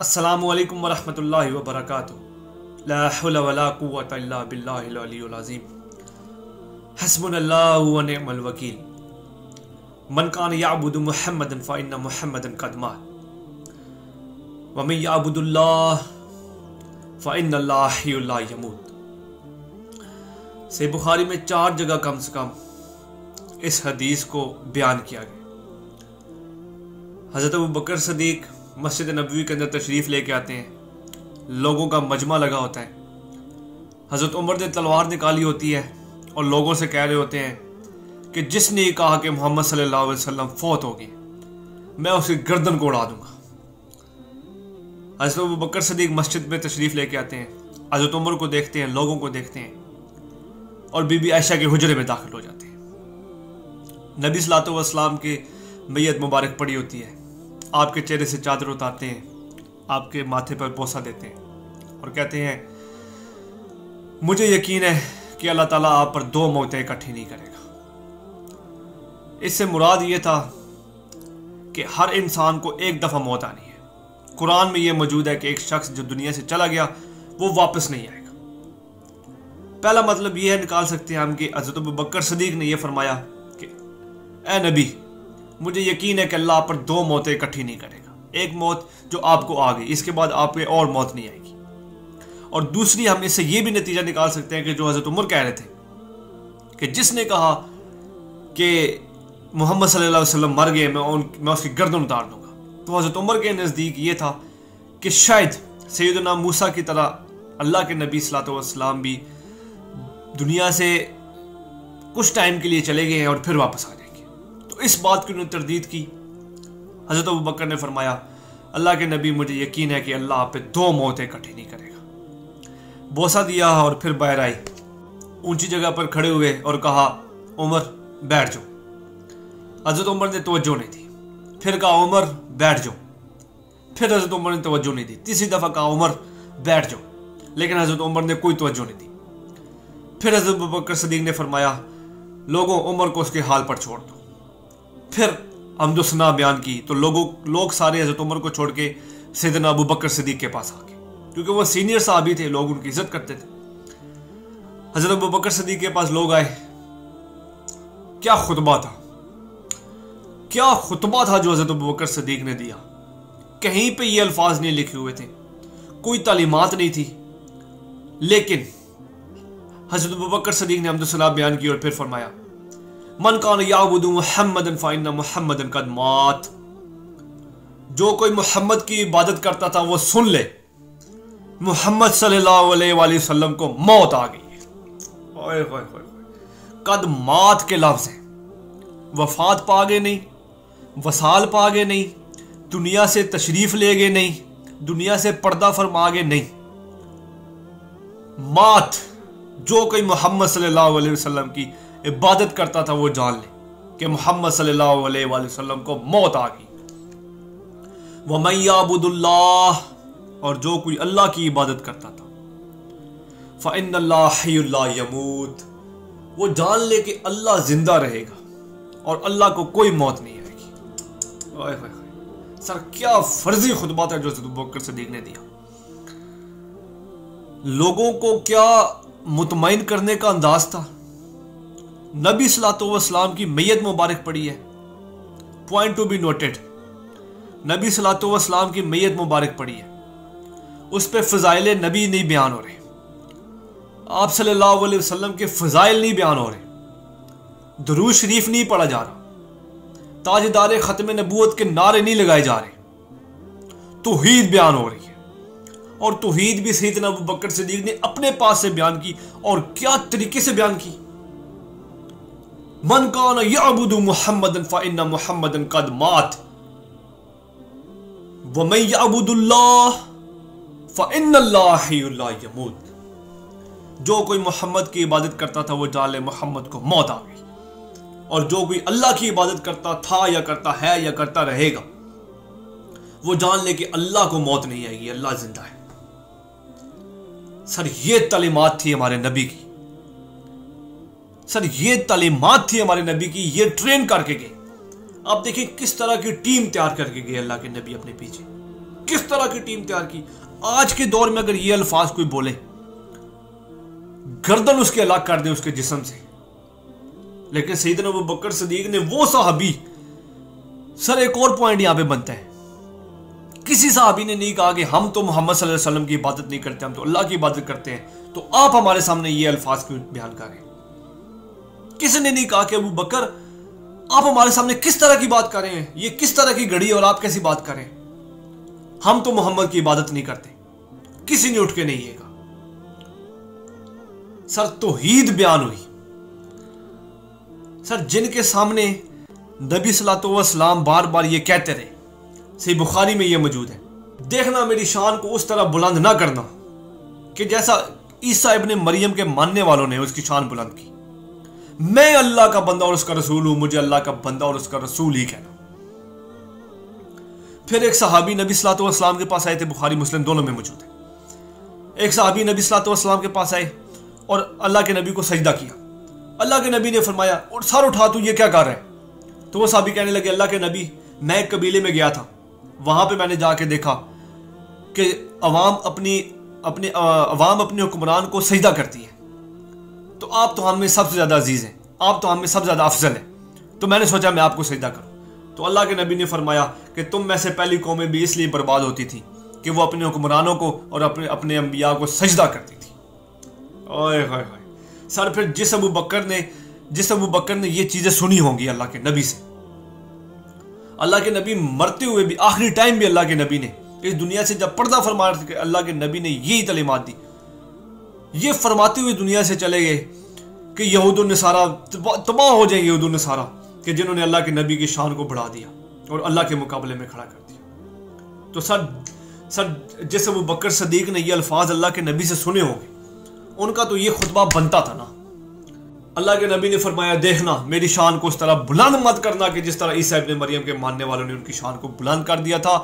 अस्सलामु अलैकुम वरहमतुल्लाहि वबरकातुहू। ला हौला वला कुव्वता इल्ला बिल्लाहिल अलियुल अज़ीम। हस्बुनल्लाहु व निअमल वकील। मन कान यअबुदु मुहम्मदन फ़इन्न मुहम्मदन क़द मात व मन यअबुदुल्लाह फ़इन्नल्लाह हय्युन ला यमूत। सही बुखारी में 4 जगह कम से कम इस हदीस को बयान किया गया। हज़रत अबू बकर सदीक मस्जिद नबवी के अंदर तशरीफ़ लेके आते हैं, लोगों का मजमा लगा होता है। हज़रत उमर ने तलवार निकाली होती है और लोगों से कह रहे होते हैं कि जिसने ये कहा कि मोहम्मद सल्लल्लाहु अलैहि वसल्लम फौत हो गए, मैं उसकी गर्दन को उड़ा दूंगा। हज़रत अबू बकर सदीक मस्जिद में तशरीफ़ लेके आते हैं, हज़रत उमर को देखते हैं, लोगों को देखते हैं और बीबी आयशा के हुजरे में दाखिल हो जाते हैं। नबी सल्लल्लाहु अलैहि वसल्लम की मैयत मुबारक पड़ी होती है, आपके चेहरे से चादर उतारते हैं, आपके माथे पर बोसा देते हैं और कहते हैं मुझे यकीन है कि अल्लाह ताला आप पर 2 मौतें इकट्ठी नहीं करेगा। इससे मुराद ये था कि हर इंसान को एक दफ़ा मौत आनी है। कुरान में ये मौजूद है कि एक शख्स जो दुनिया से चला गया वो वापस नहीं आएगा। पहला मतलब ये है, निकाल सकते हैं हम कि हज़रत अबू बकर सदीक ने यह फरमाया कि ए नबी, मुझे यकीन है कि अल्लाह आप पर 2 मौतें इकट्ठी नहीं करेगा। एक मौत जो आपको आ गई, इसके बाद आप पे और मौत नहीं आएगी। और दूसरी हम इससे ये भी नतीजा निकाल सकते हैं कि जो हज़रत उमर कह रहे थे कि जिसने कहा कि मोहम्मद सल्लल्लाहु अलैहि वसल्लम मर गए, मैं उसकी गर्दन उतार दूंगा, तो हज़रत उमर के नज़दीक ये था कि शायद सैयदना मूसा की तरह अल्लाह के नबी सल्लल्लाहु अलैहि वसल्लम भी दुनिया से कुछ टाइम के लिए चले गए हैं और फिर वापस आ जाएंगे। तो इस बात की उन्होंने तरदीद की। हज़रत अबू बकर ने फरमाया अल्लाह के नबी, मुझे यकीन है कि अल्लाह आप पे 2 मौतें इकट्ठी नहीं करेगा। बोसा दिया और फिर बाहर आई, ऊंची जगह पर खड़े हुए और कहा उमर बैठ जाओ। हज़रत उमर ने तवज्जो नहीं दी। फिर कहा उमर बैठ जाओ। फिर हज़रत उमर ने तवज्जो नहीं दी। तीसरी दफ़ा कहा उमर बैठ जाओ, लेकिन हज़रत उमर ने कोई तवज्जो नहीं दी। फिर हज़रत अबू बकर सदीक ने फरमाया लोगों, उमर को उसके हाल पर छोड़ दो। फिर हमदुसना बयान की तो लोग सारे हज़रत उमर को छोड़ के सैयदना अबू बकर सदीक के पास आ गए, क्योंकि वो सीनियर साहबी थे, लोग उनकी इज्जत करते थे। हज़रत अबू बकर सदीक के पास लोग आए। क्या खुतबा था, क्या खुतबा था जो हज़रत अबू बकर सदीक ने दिया। कहीं पे ये अल्फाज नहीं लिखे हुए थे, कोई तालीमात नहीं थी, लेकिन हज़रत अबू बकर सदीक ने हमदुसना बयान की और फिर फरमाया मन कान याबुदु मुहम्मदन फ़इन्न मुहम्मदन क़द मात। जो कोई मोहम्मद की इबादत करता था वो सुन ले, मोहम्मद सल्लल्लाहु अलैहि वसल्लम को मौत आ गई है। ओए होए होए, कद मात के लफ्ज़ हैं। वफात पा गए नहीं, वसाल पा गए नहीं, दुनिया से तशरीफ ले गए नहीं, दुनिया से पर्दा फरमा गए नहीं। मात, जो कोई मोहम्मद सल्लल्लाहु अलैहि वसल्लम की इबादत करता था वो जान ले कि मोहम्मद सल्लल्लाहु अलैहि वसल्लम को मौत आ गई। व मन यअबुदुल्लाह, और जो कोई अल्लाह की इबादत करता था, फ़इन्नल्लाह हय्युन ला यमूत, वो जान ले कि अल्लाह जिंदा रहेगा और अल्लाह को कोई मौत नहीं आएगी। ओए होए, सर क्या फर्जी खुतबा था जो हज़रत अबू बकर सदीक ने दिया। लोगों को क्या मुतमईन करने का अंदाज था। नबी सल्लल्लाहु अलैहि वसल्लम की मैयत मुबारक पड़ी है, पॉइंट टू बी नोटेड। नबी सल्लल्लाहु अलैहि वसल्लम की मैयत मुबारक पड़ी है, उस पर फ़ज़ाइल नबी नहीं बयान हो रहे, आप सल्लल्लाहु अलैहि वसल्लम के फ़ज़ाइल नहीं बयान हो रहे, दुरूद शरीफ नहीं पढ़ा जा रहा, ताजदार ख़त्म नबूवत के नारे नहीं लगाए जा रहे, तौहीद बयान हो रही है। और तौहीद भी सैयदना अबू बकर सिद्दीक ने अपने पास से बयान की, और क्या तरीके से बयान की। मन कान यअबुदु मुहम्मदन फ़इन्न मुहम्मदन क़द मात व मन यअबुदुल्लाह फ़इन्नल्लाह हय्युन ला यमूत। जो कोई मोहम्मद की इबादत करता था वो जान ले मोहम्मद को मौत आ गई, और जो कोई अल्लाह की इबादत करता था या करता है या करता रहेगा वो जान ले कि अल्लाह को मौत नहीं आएगी, अल्लाह जिंदा है। सर ये तालीमात थी हमारे नबी की, सर ये तालीमात थी हमारे नबी की, ये ट्रेन करके गए। आप देखिए किस तरह की टीम तैयार करके गए अल्लाह के नबी अपने पीछे। किस तरह की टीम तैयार की। आज के दौर में अगर ये अल्फाज कोई बोले, गर्दन उसके अलग कर दे उसके जिस्म से। लेकिन सैयदना अबू बकर सिद्दीक ने, वो सहाबी, सर एक और पॉइंट यहां पे बनता है, किसी सहाबी ने नहीं कहा कि हम तो मोहम्मद सल्लल्लाहु अलैहि वसल्लम की इबादत नहीं करते, हम तो अल्लाह की इबादत करते हैं, तो आप हमारे सामने ये अल्फाज क्यों बयान करें। किसी ने नहीं कहा कि अबू बकर आप हमारे सामने किस तरह की बात कर रहे हैं, ये किस तरह की घड़ी और आप कैसी बात करें, हम तो मोहम्मद की इबादत नहीं करते। किसी ने उठ के नहीं कहा। सर तौहीद बयान हुई। सर जिनके सामने नबी सल्लल्लाहु अलैहि वसल्लम बार बार ये कहते रहे, सही बुखारी में ये मौजूद है, देखना मेरी शान को उस तरह बुलंद ना करना कि जैसा ईसा इब्ने मरियम के मानने वालों ने उसकी शान बुलंद की। मैं अल्लाह का बंदा और उसका रसूल हूं, मुझे अल्लाह का बंदा और उसका रसूल ही कहना। फिर एक सहाबी नबी सल्लल्लाहु अलैहि वसल्लम के पास आए थे, बुखारी मुस्लिम दोनों में मौजूद है। एक सहाबी नबी सल्लल्लाहु अलैहि वसल्लम के पास आए और अल्लाह के नबी को सजदा किया। अल्लाह के नबी ने फरमाया, और सर उठा, तू ये क्या कर रहा है। तो वो सहाबी कहने लगे, अल्लाह के नबी, मैं एक कबीले में गया था, वहां पे मैंने जाके देखा कि अवाम अपने हुक्मरान को सजदा करती है, तो आप तो हमें सबसे ज्यादा अजीज हैं, आप तो हमें सबसे ज्यादा अफजल हैं, तो मैंने सोचा मैं आपको सजदा करूं। तो अल्लाह के नबी ने फरमाया कि तुम में से पहली कौमें भी इसलिए बर्बाद होती थी कि वो अपने हुक्मरानों को और अपने अंबिया को सजदा करती थी। ओए होए होए। सर फिर जिस अबू बकर ने ये चीजें सुनी होंगी अल्लाह के नबी से, अल्लाह के नबी मरते हुए भी, आखिरी टाइम भी अल्लाह के नबी ने इस दुनिया से जब पर्दा फरमा रहे थे, अल्लाह के नबी ने यही तलीमात दी, ये फरमाते हुए दुनिया से चले गए कि यहूद नसारा तबाह हो जाएंगे, यहूद नसारा कि जिन्होंने अल्लाह के नबी की शान को बढ़ा दिया और अल्लाह के मुकाबले में खड़ा कर दिया। तो सर जिस अबू बकर सिद्दीक ने ये अल्फाज अल्लाह के नबी से सुने होंगे, उनका तो ये खुतबा बनता था ना। अल्लाह के नबी ने फरमाया, देखना मेरी शान को उस तरह बुलंद मत करना कि जिस तरह ईसा इब्ने मरियम के मानने वालों ने उनकी शान को बुलंद कर दिया था।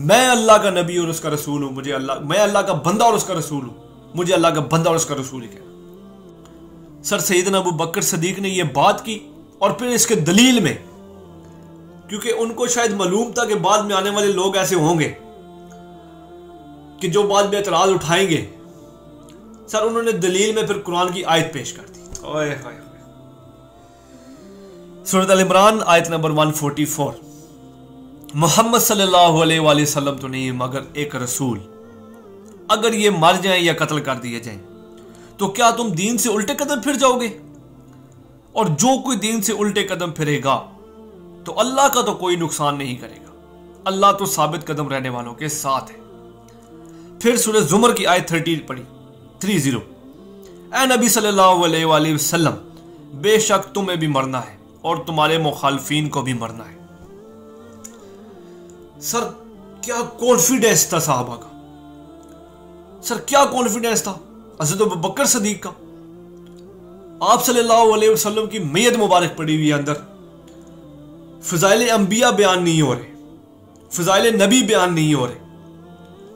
मैं अल्लाह का नबी और उसका रसूल हूं, मैं अल्लाह का बंदा और उसका रसूल हूं, मुझे अल्लाह का बंदा और उसका रसूल ही कहना। सर सैयदना अबू बकर सिद्दीक ने यह बात की और फिर इसके दलील में, क्योंकि उनको शायद मालूम था कि बाद में आने वाले लोग ऐसे होंगे कि जो बाद में एतराज उठाएंगे, सर उन्होंने दलील में फिर कुरान की आयत पेश कर दी। सूरत अल इमरान आयत नंबर 144, मोहम्मद सल्लल्लाहु अलैहि वसल्लम तो नहीं मगर एक रसूल, अगर ये मर जाएं या कत्ल कर दिए जाएं तो क्या तुम दीन से उल्टे कदम फिर जाओगे? और जो कोई दीन से उल्टे कदम फिरेगा तो अल्लाह का तो कोई नुकसान नहीं करेगा, अल्लाह तो साबित कदम रहने वालों के साथ है। फिर सूरह जुमर की आयत 30 पढ़ी, 30, ऐ नबी सल्लल्लाहु अलैहि वसल्लम, बेशक तुम्हें भी मरना है और तुम्हारे मुखालफीन को भी मरना है। सर क्या कॉन्फिडेंस था साहबा का, सर क्या कॉन्फिडेंस था हज़रत अबू बकर सिद्दीक का। आप सल्लल्लाहु अलैहि वसल्लम की मैयत मुबारक पड़ी हुई है, अंदर फजाइल अंबिया बयान नहीं हो रहे, फजाइल नबी बयान नहीं हो रहे,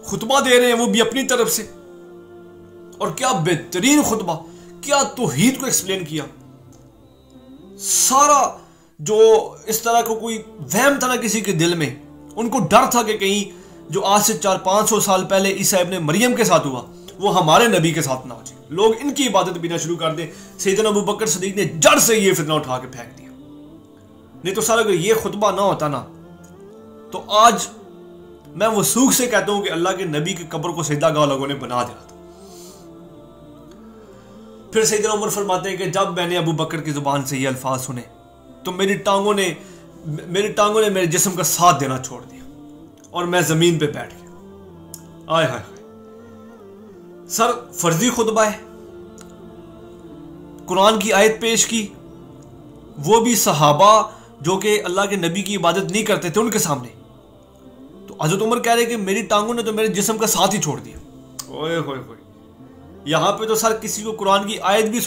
खुतबा दे रहे हैं वो भी अपनी तरफ से, और क्या बेहतरीन खुतबा, क्या तौहीद को एक्सप्लेन किया। सारा जो इस तरह का कोई वहम था ना किसी के दिल में, उनको डर था कि कहीं जो आज से 400-500 साल पहले ईसा इब्ने मरियम के साथ हुआ वो हमारे नबी के साथ ना हो जाए, लोग इनकी इबादत भी ना शुरू कर दें। सैयदना अबू बकर सिद्दीक ने जड़ से ये फितना उठा के फेंक दिया। नहीं तो सर अगर ये खुतबा ना होता ना तो आज मैं वसूख से कहता हूं कि अल्लाह के नबी की कब्र को सजदा गाह लोगों ने बना दिया था। फिर सैयदना उमर फरमाते हैं कि जब मैंने अबू बकर की जुबान से ये अल्फाज सुने तो मेरी टांगों ने मेरे जिस्म का साथ देना छोड़ दिया और मैं जमीन पे बैठ गया। आय हाय सर, फर्जी खुतबा है, कुरान की आयत पेश की, वो भी सहाबा जो कि अल्लाह के नबी की इबादत नहीं करते थे उनके सामने। तो हजरत उमर कह रहे कि मेरी टांगों ने तो मेरे जिस्म का साथ ही छोड़ दिया। ओए होए होए, यहां पे तो सर किसी को कुरान की आयत भी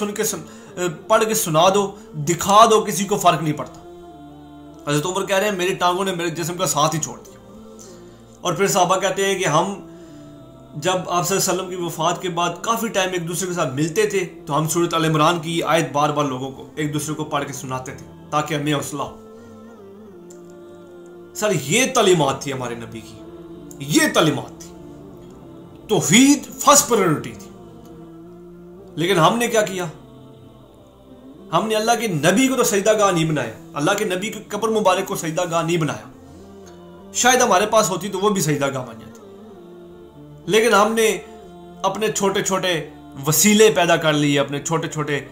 पढ़ के सुना दो, दिखा दो, किसी को फर्क नहीं पड़ता। हजरत उमर कह रहे हैं मेरी टांगों ने मेरे जिस्म का साथ ही छोड़ दिया। और फिर सहाबा कहते हैं कि हम जब आप सल्लल्लाहु अलैहि वसल्लम की वफात के बाद काफी टाइम एक दूसरे के साथ मिलते थे तो हम सूरत अल इमरान की आयत बार बार लोगों को एक दूसरे को पढ़ के सुनाते थे ताकि हमें हौसला हो। सर ये तालीमात थी हमारे नबी की, ये तालीमात थी, तौहीद फर्स्ट प्रायोरिटी थी। लेकिन हमने क्या किया, हमने अल्लाह के नबी को तो सजदागाह नहीं बनाया, अल्लाह के नबी की कब्र मुबारक को सजदागाह नहीं बनाया। शायद हमारे पास होती तो वो भी सजदागाह बन जाती, लेकिन हमने अपने छोटे छोटे वसीले पैदा कर लिए, अपने छोटे छोटे,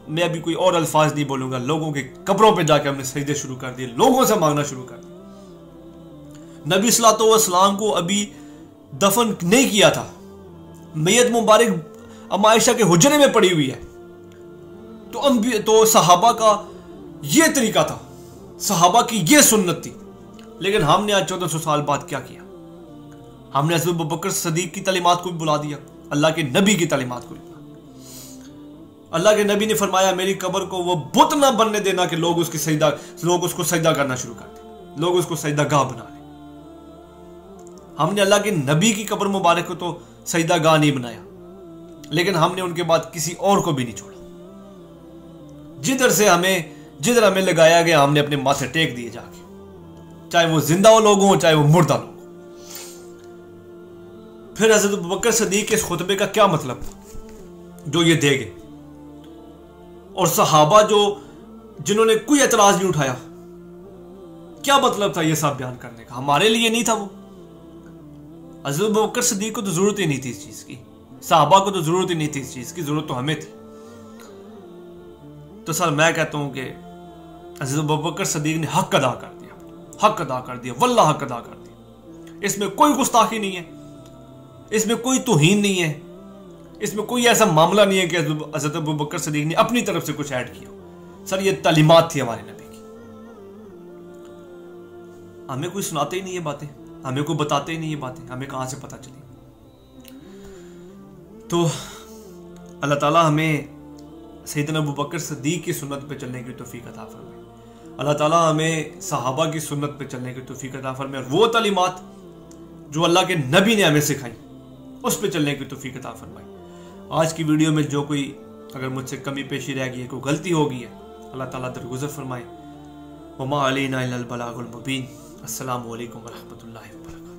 मैं अभी कोई और अल्फाज नहीं बोलूंगा, लोगों के कब्रों पे जाके हमने सजदे शुरू कर दिए, लोगों से मांगना शुरू कर दिया। नबी सल्लल्लाहु अलैहि वसल्लम को अभी दफन नहीं किया था, मैयत मुबारक अम्मा आयशा के हुजरे में पड़ी हुई है। तो सहाबा का ये तरीका था, सहाबा की ये सुन्नत थी। लेकिन हमने आज 1400 साल बाद क्या किया, हमने हज़रत अबू बकर सदीक की तालीमात को भी बुला दिया, अल्लाह के नबी की तालीमात को भी। अल्लाह के नबी ने फरमाया मेरी कब्र को वो बुत ना बनने देना कि लोग उसको सजदा करना शुरू कर दें, लोग उसको सजदागाह बना लें। हमने अल्लाह के नबी की कब्र मुबारक को तो सजदागाह नहीं बनाया, लेकिन हमने उनके बाद किसी और को भी नहीं छोड़ा। जिधर हमें लगाया गया हमने अपने माथे टेक दिए जाके, चाहे वो जिंदा लोग हों चाहे वो मुर्दा लोग। फिर हज़रत अबू बकर सदीक के इस खुतबे का क्या मतलब था जो ये दे गए, और सहाबा जिन्होंने कोई एतराज नहीं उठाया, क्या मतलब था ये सब बयान करने का? हमारे लिए नहीं था वो। हज़रत अबू बकर सदीक को तो जरूरत ही नहीं थी इस चीज की, सहाबा को तो जरूरत ही नहीं थी इस चीज की, जरूरत तो हमें थी। तो सर मैं कहता हूं कि हज़रत अबू बकर सदीक ने हक अदा कर दिया, हक अदा कर दिया, वल्लाह हक अदा कर दिया। इसमें कोई गुस्ताखी नहीं है, इसमें कोई तौहीन नहीं है, इसमें कोई ऐसा मामला नहीं है कि हज़रत अबू बकर सदीक ने अपनी तरफ से कुछ ऐड किया। सर ये तालीमात थी हमारे नबी की, हमें कोई सुनाते ही नहीं ये बातें, हमें कोई बताते ही नहीं ये बातें, हमें कहां से पता चली? तो अल्लाह ताला हमें सैयदना अबू बकर सदीक की सुन्नत पे चलने की तौफीक अता फरमाए। अल्लाह ताला हमें सहाबा की सुन्नत पे चलने की तौफीक अता फरमाए, और वो तालीमात जो अल्लाह के नबी ने हमें सिखाई उस पे चलने की तौफीक अता फरमाए। आज की वीडियो में जो कोई अगर मुझसे कमी पेशी रह गई है, कोई गलती हो गई है, अल्लाह ताला दरगुज़र फरमाए। वमा अलैना इल्लल बलागुल मुबीन। अस्सलामु अलैकुम व रहमतुल्लाहि व बरकातुहू।